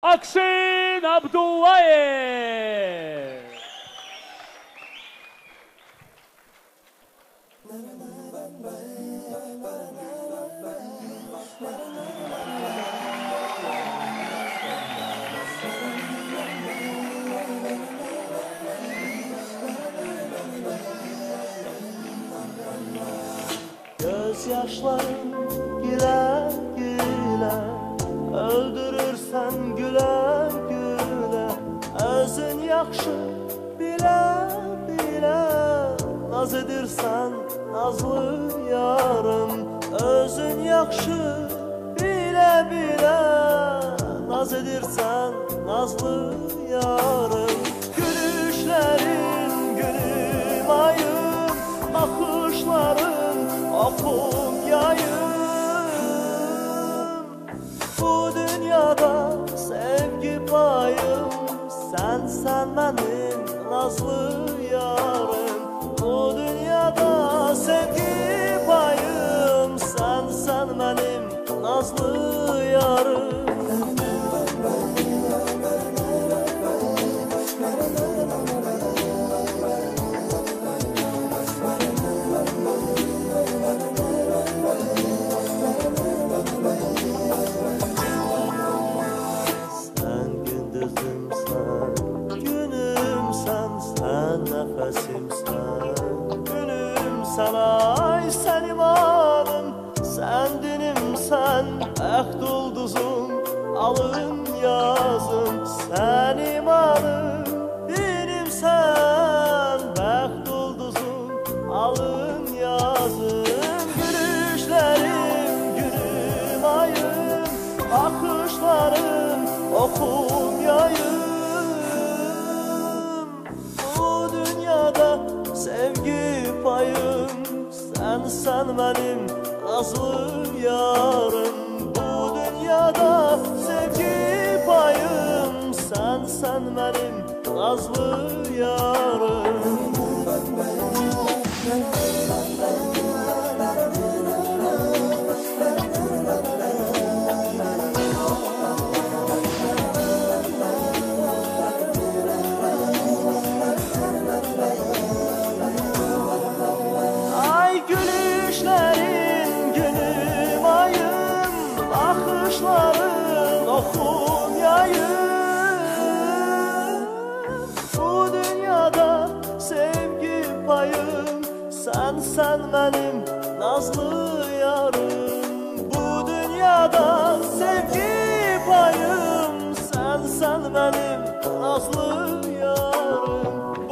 Akşin Abdullayev. Gözyaşların güler güler, öldürürsen güler güler. Özün yaxşı bile bile, naz edirsen nazlı yarım. Özün yaxşı bile bile, naz edirsen nazlı yarım. Gülüşlerin gülüm ayım, bakışların okum yayım. Bu dünyada sevgi payım, sen benim nazlı yarım. Bu dünyada sevgi payım, sen benim nazlı yarım. Nefesimsen, günümsen, ay sen imanım, sen dinimsen, bəxt ulduzum, alın yazım. Sen imanım, dinimsen, bəxt ulduzum, alın yazım. Gülüşlerim, gülüm ayım, bakışlarım, okum yayım. Sevgi payım, sen benim nazlı yarım. Bu dünyada sevgi payım, sen benim nazlı yarım. Bakışların okum yayım. Bu dünyada sevgi payım, sen benim nazlı yarım. Bu dünyada sevgi payım, sen benim nazlı yarım.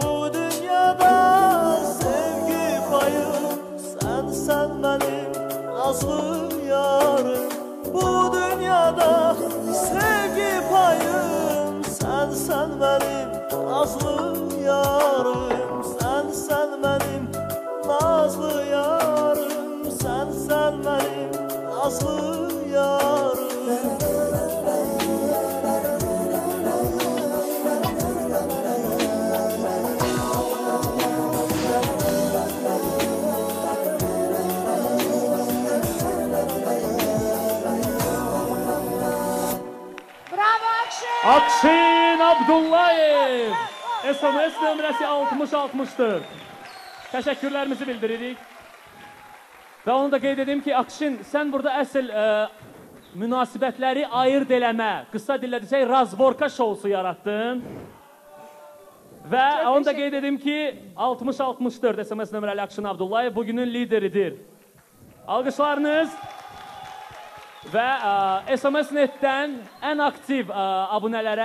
Bu dünyada sevgi payım, sen benim nazlı yarım. Bu dünyada sevgi payım, sen benim nazlı yarım. Sen benim nazlı yarım, sen benim nazlı yarım. Akşin Abdullayev. SMS nömrəsi 60-60'dır. Təşəkkürlərimizi bildiririk. Və onu da qeyd edim ki, Akşin, sən burada əsl münasibətləri ayırt eləmə, qısa dillə desək, razborka şousu yaratdın. Və onu da qeyd edim ki, 60-64 SMS nömrəli Akşin Abdullayev bugünün lideridir. Alqışlarınız. Və SMS Netdən ən aktiv abunələrə